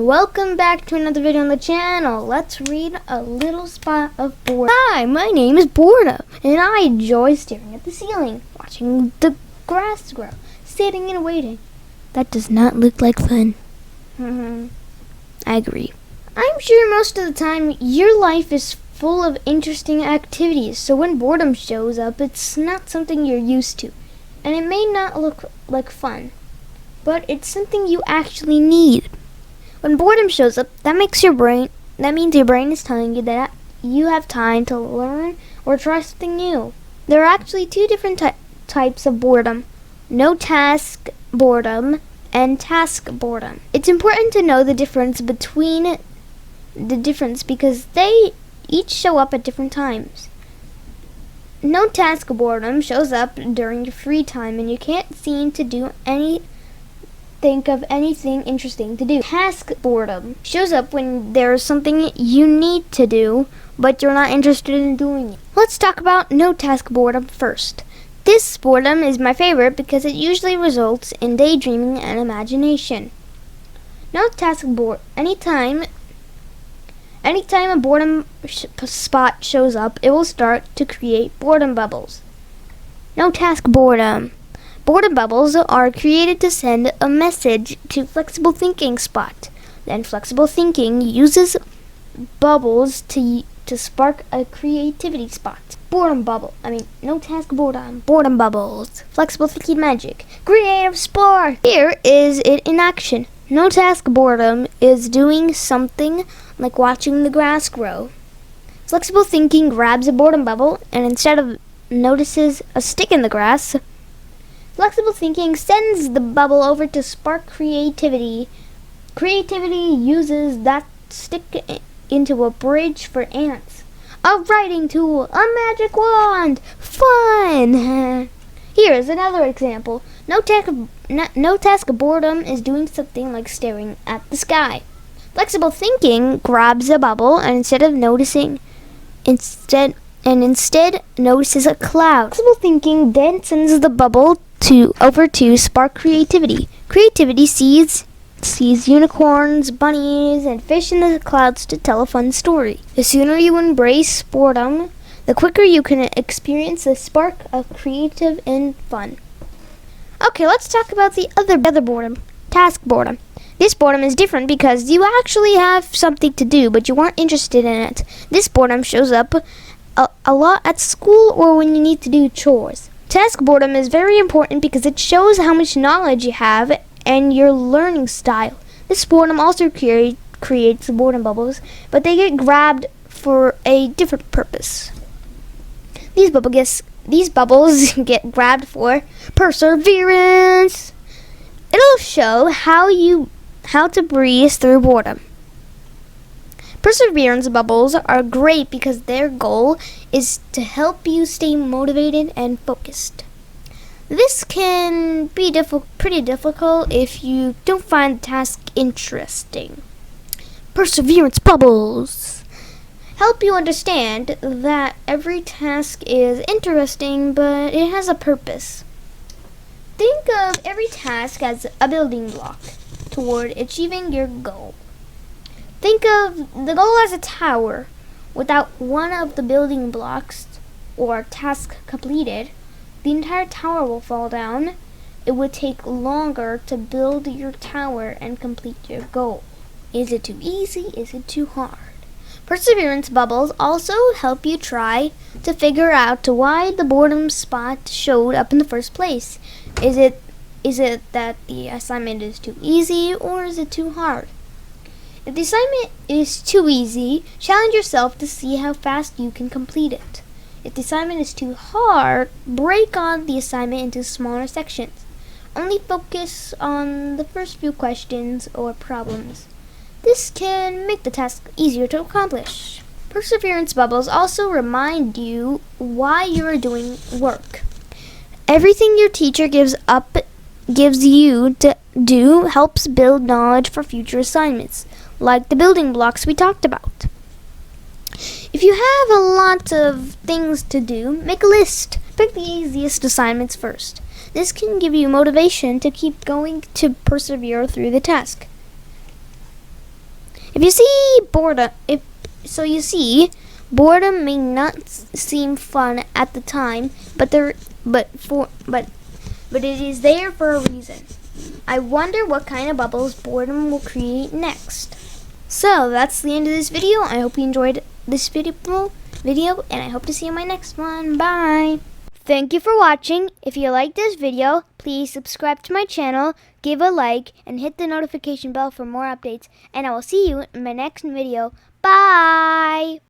welcome back to another video on the channel. Let's read a little spot of boredom. Hi, my name is Boredom, and I enjoy staring at the ceiling, watching the grass grow, sitting and waiting. That does not look like fun. I agree. I'm sure most of the time your life is full of interesting activities, so when boredom shows up, it's not something you're used to, and it may not look like fun, but it's something you actually need. When boredom shows up, that means your brain is telling you that you have time to learn or try something new. There are actually two different types of boredom: no task boredom and task boredom. It's important to know the difference because they each show up at different times. No task boredom shows up during your free time and you can't seem to think of anything interesting to do. Task boredom shows up when there's something you need to do, but you're not interested in doing it. Let's talk about no task boredom first. This boredom is my favorite because it usually results in daydreaming and imagination. No task boredom. Anytime a boredom spot shows up, it will start to create boredom bubbles. No task boredom. Boredom bubbles are created to send a message to flexible thinking spot. Then flexible thinking uses bubbles to spark a creativity spot. Boredom bubble. No task boredom. Boredom bubbles. Flexible thinking magic. Creative spark. Here is it in action. No task boredom is doing something like watching the grass grow. Flexible thinking grabs a boredom bubble and instead of notices a stick in the grass, flexible thinking sends the bubble over to spark creativity. Creativity uses that stick into a bridge for ants, a writing tool, a magic wand. Fun! Here is another example. No task boredom is doing something like staring at the sky. Flexible thinking grabs a bubble and instead notices a cloud. Flexible thinking then sends the bubble over to spark creativity. Creativity sees unicorns, bunnies, and fish in the clouds to tell a fun story. The sooner you embrace boredom, the quicker you can experience the spark of creative and fun. Okay, let's talk about the other boredom, task boredom. This boredom is different because you actually have something to do, but you aren't interested in it. This boredom shows up a lot at school or when you need to do chores. Task boredom is very important because it shows how much knowledge you have and your learning style. This boredom also creates boredom bubbles, but they get grabbed for a different purpose. These bubbles get grabbed for perseverance. It'll show how to breeze through boredom. Perseverance bubbles are great because their goal is to help you stay motivated and focused. This can be pretty difficult if you don't find the task interesting. Perseverance bubbles help you understand that every task is interesting, but it has a purpose. Think of every task as a building block toward achieving your goal. Think of the goal as a tower. Without one of the building blocks or task completed, the entire tower will fall down. It would take longer to build your tower and complete your goal. Is it too easy? Is it too hard? Perseverance bubbles also help you try to figure out why the boredom spot showed up in the first place. Is it that the assignment is too easy or is it too hard? If the assignment is too easy, challenge yourself to see how fast you can complete it. If the assignment is too hard, break on the assignment into smaller sections. Only focus on the first few questions or problems. This can make the task easier to accomplish. Perseverance bubbles also remind you why you are doing work. Everything your teacher gives you to do helps build knowledge for future assignments, like the building blocks we talked about. If you have a lot of things to do, make a list. Pick the easiest assignments first. This can give you motivation to keep going to persevere through the task. If you see boredom, you see, boredom may not seem fun at the time, but it is there for a reason. I wonder what kind of bubbles boredom will create next. So that's the end of this video. I hope you enjoyed this video, and I hope to see you in my next one. Bye. Thank you for watching. If you like this video, please subscribe to my channel, give a like, and hit the notification bell for more updates. And I will see you in my next video. Bye!